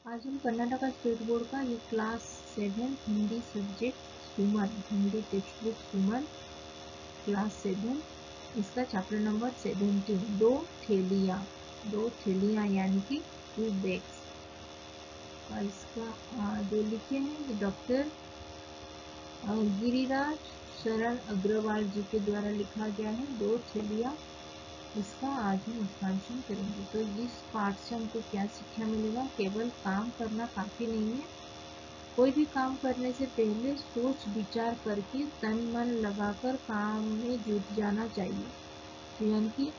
आज हम Karnataka state board का ये क्लास 7 हिंदी सब्जेक्ट सुमन, हिंदी टेक्स्ट बुक सुमन क्लास 7, इसका चैप्टर नंबर 17, दो थैलियाँ यानी कि 2 बैग्स का इसका जो लिखे हैं डॉक्टर गिरिराज शरण अग्रवाल जी के द्वारा लिखा गया है। 2 थैलियाँ, इसका आज हम एक्सपांशन करेंगे। तो इस पाठ से हमको क्या शिक्षा मिलेगा? केवल काम करना काफी नहीं है, कोई भी काम करने से पहले सोच विचार करके तन मन लगाकर काम में जुट जाना चाहिए। तो यानी कि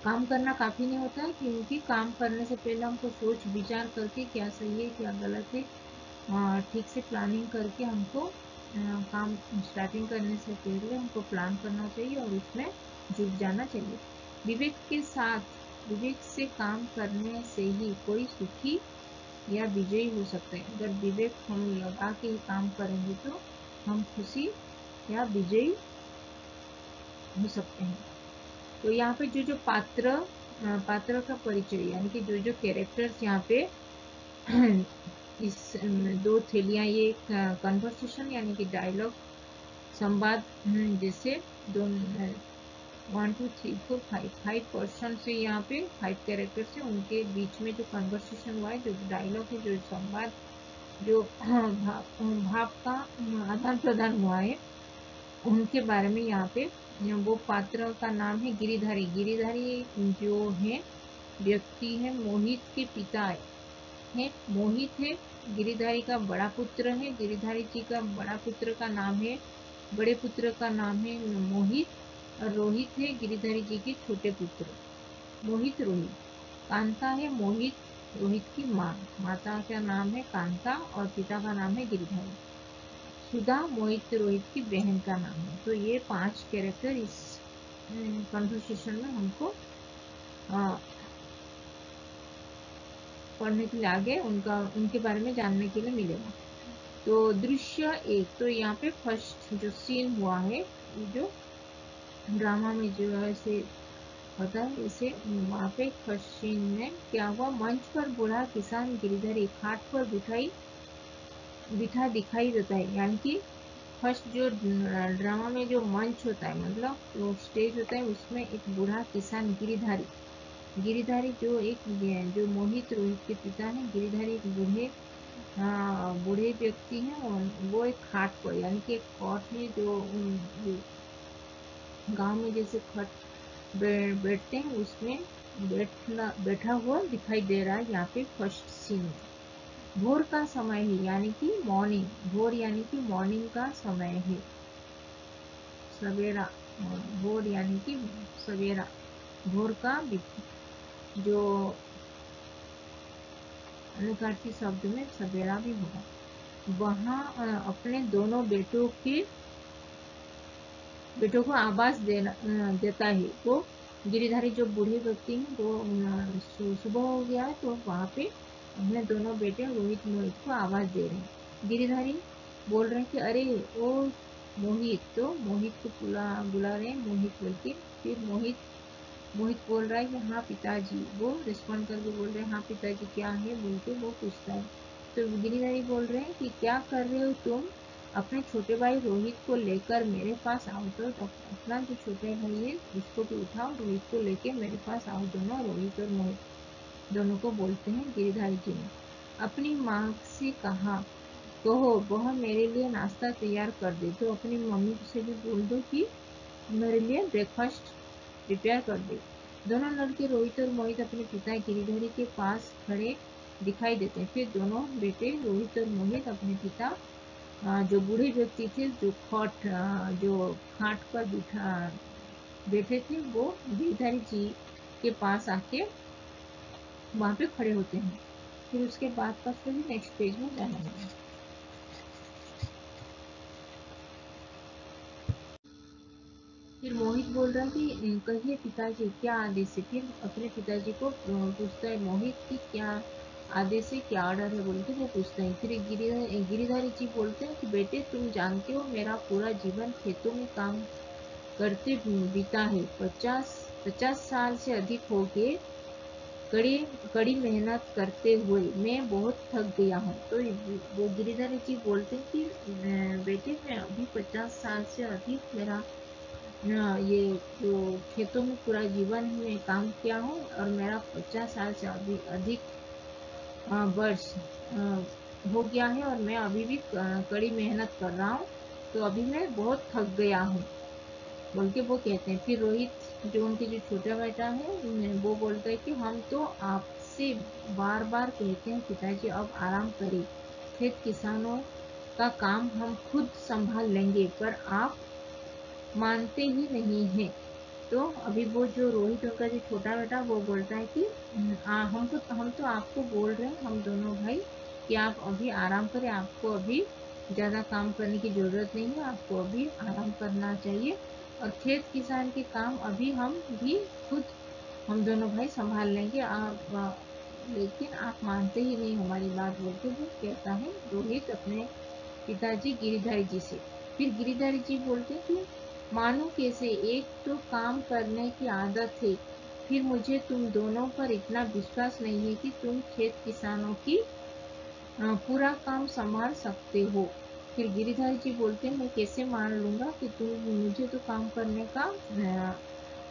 काम करना काफी नहीं होता है, क्योंकि काम करने से पहले हमको सोच विचार करके क्या सही है क्या गलत है ठीक से प्लानिंग करके हमको काम स्टार्टिंग करने से पहले हमको प्लान करना चाहिए और उसमें जुट जाना चाहिए। विवेक के साथ, विवेक से काम करने से ही कोई सुखी या विजयी हो सकते हैं। अगर विवेक हम लगा के काम करेंगे तो हम खुशी या विजयी हो सकते हैं। तो यहाँ पे जो जो पात्र का परिचय यानी कि जो जो कैरेक्टर्स यहाँ पे इस 2 थैलियाँ, ये कन्वर्सेशन यानी कि डायलॉग संवाद, जैसे दो 1 2 3 4 5 पर्सन से यहाँ पे 5 कैरेक्टर से उनके बीच में जो कन्वर्सेशन हुआ है, जो डायलॉग है, जो संवाद, जो भाव का आदान प्रदान हुआ है, उनके बारे में यहाँ पे वो पात्र का नाम है गिरिधारी। गिरिधारी जो है व्यक्ति है मोहित के पिता है। मोहित है गिरिधारी का बड़ा पुत्र है। गिरिधारी जी का बड़ा पुत्र का नाम है, बड़े पुत्र का नाम है मोहित, और रोहित है गिरिधारी जी के छोटे पुत्र। मोहित रोहित। कांता है मोहित रोहित की माँ, माता का नाम है कांता और पिता का नाम है गिरिधारी। सुधा मोहित रोहित की बहन का नाम है। तो ये 5 कैरेक्टर इस कन्वर्सेशन में हमको पढ़ने के लिए आगे उनके बारे में जानने के लिए मिलेगा। तो दृश्य 1, तो यहाँ पे फर्स्ट जो सीन हुआ है, ये जो ड्रामा में जो ऐसे होता है, जैसे वहाँ पे फर्स्ट सीन में क्या हुआ, मंच पर बूढ़ा किसान गिरिधारी खाट पर बिठा दिखाई देता है। यानी कि फर्स्ट जो ड्रामा में जो मंच होता है, मतलब जो स्टेज होता है, उसमें एक बूढ़ा किसान गिरिधारी जो मोहित रोहित के पिता हैं, गिरिधारी एक बूढ़े व्यक्ति हैं, और वो एक खाट पर यानी कि एक कॉट है जो गांव में जैसे खट बैठते हैं, उसमें बैठा हुआ दिखाई दे रहा है यहाँ पे फर्स्ट सीन में। भोर का समय है यानी कि मॉर्निंग, भोर यानी कि मॉर्निंग का समय है, सवेरा। भोर यानी कि सवेरा, भोर का जो अनुकार्ती शब्द में सवेरा भी होगा। वहाँ अपने दोनों बेटों को आवाज देता है। वो गिरिधारी जो बूढ़े व्यक्ति हैं, वो सुबह हो गया है, तो वहाँ पे अपने दोनों बेटे रोहित मोहित को आवाज दे रहे हैं। गिरिधारी बोल रहे हैं कि अरे ओ मोहित, तो मोहित को बुला रहे हैं मोहित बोल के। फिर मोहित बोल रहा है कि हाँ पिताजी, वो रिस्पॉन्ड करके बोल रहे हैं हाँ पिताजी क्या है बोल के वो पूछता है। तो गिरिधारी बोल रहे हैं कि क्या कर रहे हो तुम, अपने छोटे भाई रोहित को लेकर मेरे पास आओ। तो अपना जो छोटे भाई है उसको भी उठाओ, रोहित को लेके मेरे पास आओ। दोनों रोहित और मोहित दोनों को बोलते हैं गिरिधारी जी ने। अपनी माँ से कहो वह मेरे लिए नाश्ता तैयार कर दे। तो अपनी मम्मी से भी बोल दो कि मेरे लिए ब्रेकफास्ट प्रिपेयर कर दे। दोनों लड़के रोहित और मोहित अपने पिता गिरिधारी के पास खड़े दिखाई देते हैं। फिर दोनों बेटे रोहित और मोहित अपने पिता जो बूढ़े व्यक्ति थे, जो खाट पर बैठे थे, वो गिरधारी जी के पास आके वहां पे खड़े होते हैं। फिर उसके बाद का स्टोरी नेक्स्ट पेज में जानेंगे। फिर मोहित बोल रहा है कि कहिए पिताजी क्या आदेश है। फिर अपने पिताजी को पूछता है मोहित कि क्या आदेश है, क्या ऑर्डर है बोल के वो पूछता है। फिर गिरिधारी जी बोलते हैं कि बेटे तुम जानते हो मेरा पूरा जीवन खेतों में काम करते बीता है। 50 साल से अधिक हो गए कड़ी कड़ी मेहनत करते हुए मैं बहुत थक गया हूँ। तो वो गिरिधर जी बोलते हैं कि बेटे मैं अभी 50 साल से अधिक मेरा ये जो खेतों में पूरा जीवन में काम किया हूँ और मेरा 50 साल से अभी अधिक वर्ष हो गया है और मैं अभी भी कड़ी मेहनत कर रहा हूँ। तो अभी मैं बहुत थक गया हूँ बोल के वो कहते हैं। फिर रोहित जो उनके जो छोटा बेटा है वो बोलता है कि हम तो आपसे बार बार कहते हैं पिताजी अब आराम करें, खेत किसानों का काम हम खुद संभाल लेंगे, पर आप मानते ही नहीं है। तो अभी वो जो रोहित उनका जो छोटा बेटा वो बोलता है कि हम तो आपको बोल रहे हैं हम दोनों भाई कि आप अभी आराम करें, आपको अभी ज़्यादा काम करने की ज़रूरत नहीं है, आपको अभी आराम करना चाहिए और खेत किसान के काम अभी हम भी खुद हम दोनों भाई संभाल लेंगे। आप लेकिन आप मानते ही नहीं हमारी बात बोल के वो कहता है रोहित अपने पिताजी गिरिधर जी से। फिर गिरिधर जी बोलते कि मानो कैसे, एक तो काम करने की आदत है, फिर मुझे तुम दोनों पर इतना विश्वास नहीं है कि तुम खेत किसानों की पूरा काम संभाल सकते हो। फिर गिरिधर जी बोलते मैं कैसे मान लूंगा कि तुम, मुझे तो काम करने का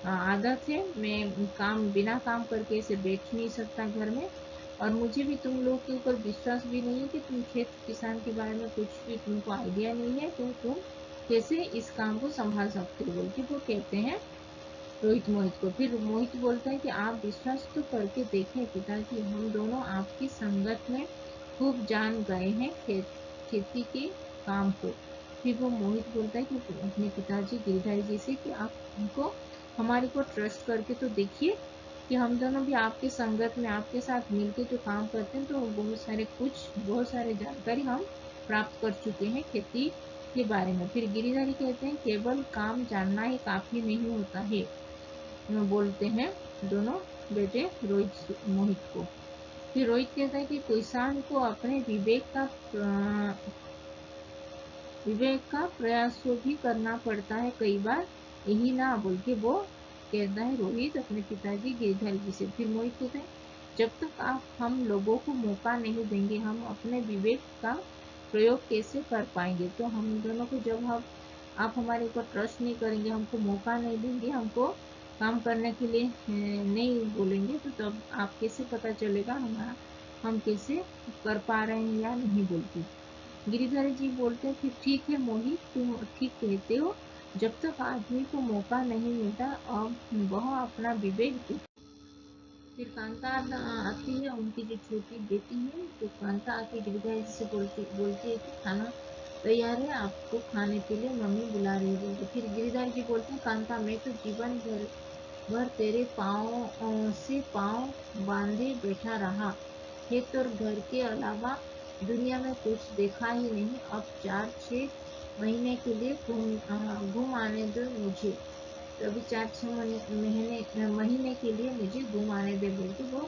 आदत है, मैं काम बिना काम करके ऐसे बैठ नहीं सकता घर में, और मुझे भी तुम लोग के ऊपर विश्वास भी नहीं है कि तुम खेत किसान के बारे में कुछ भी तुमको आइडिया नहीं है, तो तुम कैसे इस काम को संभाल सकते हो बोल के वो कहते हैं रोहित मोहित को। फिर मोहित बोलता है कि आप विश्वास तो करके देखें पिताजी, हम दोनों आपकी संगत में खूब जान गए हैं खेती के काम को। फिर वो मोहित बोलता है कि अपने पिताजी गिरधारी जी से कि आप हमको हमारे को ट्रस्ट करके तो देखिए कि हम दोनों भी आपके संगत में आपके साथ मिलके जो काम करते हैं तो बहुत सारे जानकारी हम प्राप्त कर चुके हैं खेती के बारे में। फिर गिरिधारी कहते हैं केवल काम जानना ही काफी नहीं होता है, बोलते हैं दोनों बेटे रोहित मोहित को। फिर रोहित कहता है कि किसान को अपने विवेक का प्रयास भी करना पड़ता है कई बार, यही ना बोल के वो कहता है रोहित अपने पिताजी गिरधर जी से। फिर मोहित कहते हैं जब तक आप हम लोगों को मौका नहीं देंगे हम अपने विवेक का प्रयोग कैसे कर पाएंगे। तो हम दोनों को जब आप हमारे ऊपर ट्रस्ट नहीं करेंगे, हमको मौका नहीं देंगे, हमको काम करने के लिए नहीं बोलेंगे, तो तब आप कैसे पता चलेगा हमारा हम कैसे कर पा रहे हैं या नहीं बोलते। गिरिधर जी बोलते हैं फिर ठीक है मोहित तुम ठीक कहते हो, जब तक आदमी को मौका नहीं मिलता अब वह अपना विवेक दे। फिर कांता आती है, उनकी जो छोटी बेटी है, तो कांता आके गिरिधर जी से बोलती है कि खाना तैयार है, आपको खाने के लिए मम्मी बुला रही है बोलती। फिर गिरिधर जी बोलते हैं कांता मैं तो जीवन भर तेरे पाँव से पाँव बांधे बैठा रहा, खेत और घर के अलावा दुनिया में कुछ देखा ही नहीं, अब 4-6 महीने के लिए घूम आने दो मुझे। तो अभी 4-6 महीने के लिए मुझे घूम आने दे बोल के वो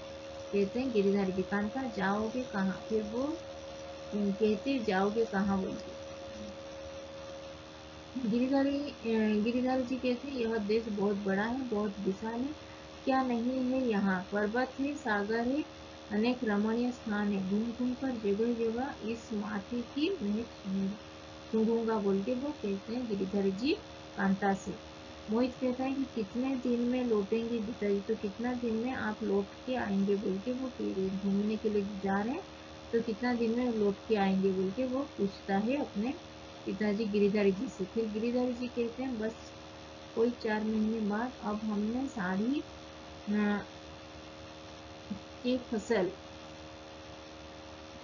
कहते हैं गिरिधारी जी। कांता जाओगे कहाँ, फिर वो कहते जाओगे कहाँ बोल के। गिरिधारी जी कहते हैं यह देश बहुत बड़ा है, बहुत विशाल है, क्या नहीं है यहाँ, पर्वत है, सागर है, अनेक रमणीय स्थान है, घूम घूम कर जगह जगह इस माटी की महक सूंघूंगा बोल के वो कहते हैं गिरिधर जी कांता से। मोहित कहता है कि कितने दिन में लौटेंगे पिताजी, तो कितना दिन में आप लौट के आएंगे बोल के वो घूमने के लिए जा रहे हैं, तो कितना दिन में लौट के आएंगे बोल के वो पूछता है अपने पिताजी गिरिधर जी से। फिर गिरिधर जी कहते हैं बस कोई 4 महीने बाद, अब हमने साड़ी की फसल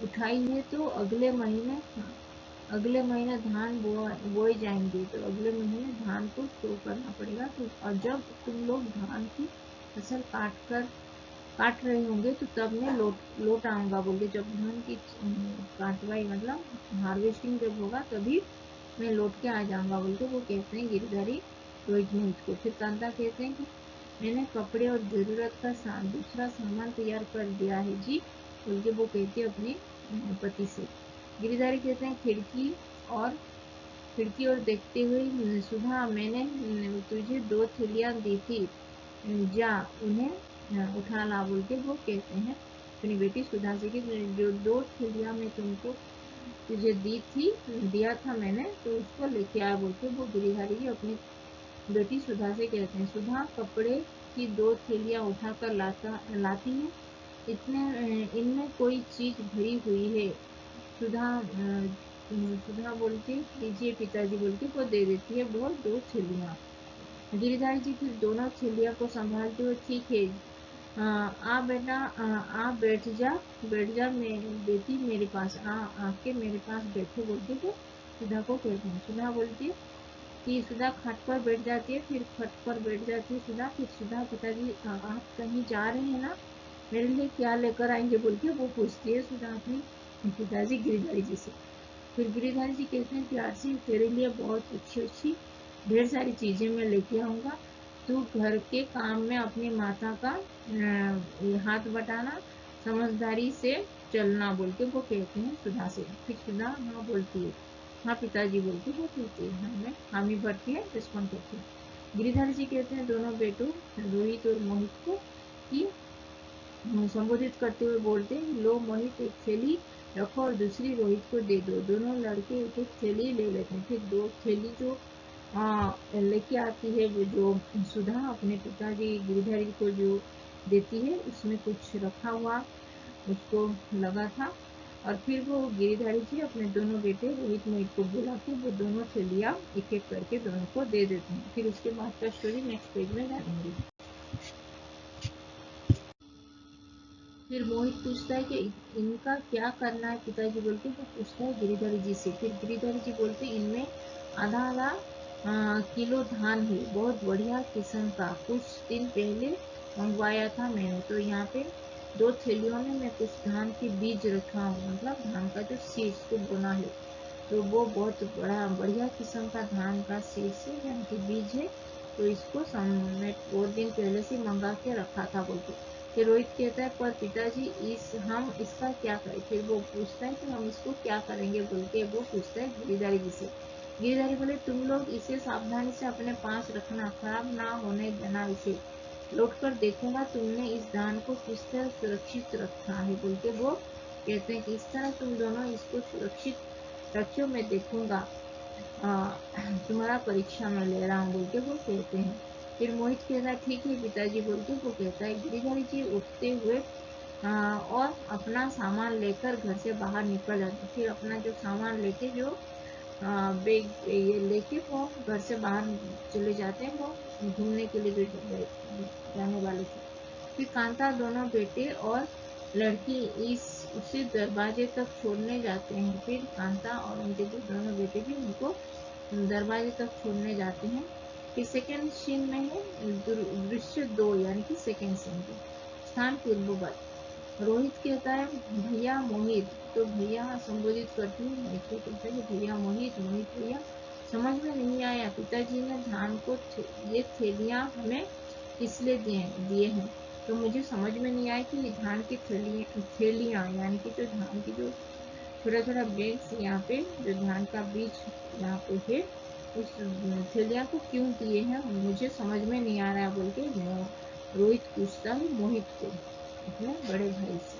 उठाई है तो अगले महीने धान बोए जाएंगे, तो अगले महीने धान को स्टोर करना पड़ेगा। तो और जब तुम लोग धान की फसल काट रहे होंगे तो तब मैं लौट आऊंगा बोले, जब धान की काटवाई मतलब हार्वेस्टिंग जब होगा तभी मैं लौट के आ जाऊंगा बोल के वो कहते हैं गिरधारी रोहित मोहित को। फिर कांता कहते हैं कि मैंने कपड़े और जरूरत का दूसरा सामान तैयार कर दिया है जी बोल के वो कहते हैं अपने पति से। गिरिधारी कहते हैं खिड़की और देखते हुए सुबह मैंने तुझे 2 थैलियाँ दी थी, जा उन्हें उठा ला बोल के वो कहते हैं अपनी बेटी सुधा से कि जो 2 थैलियाँ मैं तुमको तुझे दी थी, दिया था मैंने, तो उसको लेके आया बोल के वो गिरिधारी जी अपनी बेटी सुधा से कहते हैं। सुधा कपड़े की 2 थैलियाँ उठाकर लाती है। इनमें कोई चीज भरी हुई है। सुधा बोलती लीजिए पिताजी बोल के वो दे देती है वो 2 थैलियाँ। गिरिधारी जी फिर दोनों थैलियों को संभालते हुए ठीक है, आ बेटा, आ बैठ जा बेटी मेरे पास, आके मेरे पास बैठो बोल के वो सुधा को कहते हैं। सुधा बोलती है कि सुधा खट पर बैठ जाती है, फिर खट पर बैठ जाती है सुधा। फिर सुधा पिताजी आप कहीं जा रहे हैं ना, मेरे लिए क्या लेकर आएंगे बोल के वो पूछती है सुधा अपनी पिताजी गिरिधारी जी से। फिर गिरिधारी जी कहते हैं प्यार से तेरे लिए बहुत अच्छी अच्छी ढेर सारी चीजें मैं लेके आऊंगा, तू घर के काम में अपनी माता का हाथ बटाना, समझदारी से चलना बोल के वो कहते हैं सुधा से। फिर सुधा हाँ बोलती है, हाँ पिताजी बोल के वो कहती है, हाँ मैं हामी भरती है, रिस्पॉन्ड करती है। गिरिधारी जी कहते हैं दोनों बेटों रोहित और मोहित को कि संबोधित करते हुए बोलते हैं लो मोहित एक थैली रखो और दूसरी रोहित को दे दो। दोनों लड़के एक एक थैली ले लेते हैं। फिर 2 थैली जो लेके आती है वो जो सुधा अपने पिताजी गिरिधारी को जो देती है उसमें कुछ रखा हुआ उसको लगा था। और फिर वो गिरिधारी जी अपने दोनों बेटे रोहित मोहित को बुला के वो दोनों थैलियाँ एक एक करके दोनों को दे देते हैं। फिर उसके बाद का स्टोरी नेक्स्ट पेज में जानेंगे। फिर मोहित पूछता है कि इनका क्या करना है पिताजी बोल के वो पूछता है गिरिधारी जी से। फिर गिरिधारी जी बोलते हैं इनमें आधा आधा किलो धान है, बहुत बढ़िया किस्म का, कुछ दिन पहले मंगवाया था मैंने। तो यहाँ पे 2 थैलियों में मैं कुछ धान के बीज रखा हूँ, मतलब धान का जो सीड्स को बोना है, तो वो बहुत बड़ा बढ़िया किस्म का धान का सीड्स है यानी कि बीज है। तो इसको मैं बहुत दिन पहले से मंगा के रखा था बोलते। फिर रोहित कहता है पर पिताजी हम इसका क्या करें। फिर वो पूछता है कि हम इसको क्या करेंगे बोल के वो पूछता है गिरिधारी जी से। गिरिधारी बोले तुम लोग इसे सावधानी से अपने पास रखना, खराब ना होने देना इसे, लौट कर देखूंगा तुमने इस धान को किस तरह सुरक्षित रखा है बोल के वो कहते हैं कि इस तरह तुम दोनों इसको सुरक्षित रखियो, मैं देखूंगा, तुम्हारा परीक्षा में ले रहा हूँ बोल के वो कहते हैं। फिर मोहित कहता है ठीक है पिताजी बोल के वो कहता है। गिरिधारी जी उठते हुए और अपना सामान लेकर घर से बाहर निकल जाते हैं। फिर अपना जो सामान लेके जो बैग ये लेके वो घर से बाहर चले जाते हैं, वो घूमने के लिए जो जाने वाले थे। फिर कांता दोनों बेटे और लड़की इस उसे दरवाजे तक छोड़ने जाते हैं। फिर कांता और उनके जो दोनों बेटे भी उनको दरवाजे तक छोड़ने जाते हैं। फिर सेकेंड सीन में है दृश्य 2 यानी कि सेकेंड सीन पे स्थान पूर्ववत। रोहित कहता है भैया मोहित, तो भैया संबोधित करती है मोहित को, कहता है कि भैया मोहित, मोहित भैया समझ में नहीं आया, पिताजी ने धान को ये थैलियाँ हमें किस लिए दिए हैं, तो मुझे समझ में नहीं आया कि ये धान की थैलियाँ यानी कि जो धान की जो छोटा छोटा बैग्स यहाँ पे जो धान का बीज यहाँ पे है उस थैलियाँ को क्यों दिए हैं मुझे समझ में नहीं आ रहा है बोल के रोहित पूछता है मोहित को, अपने बड़े भाई से।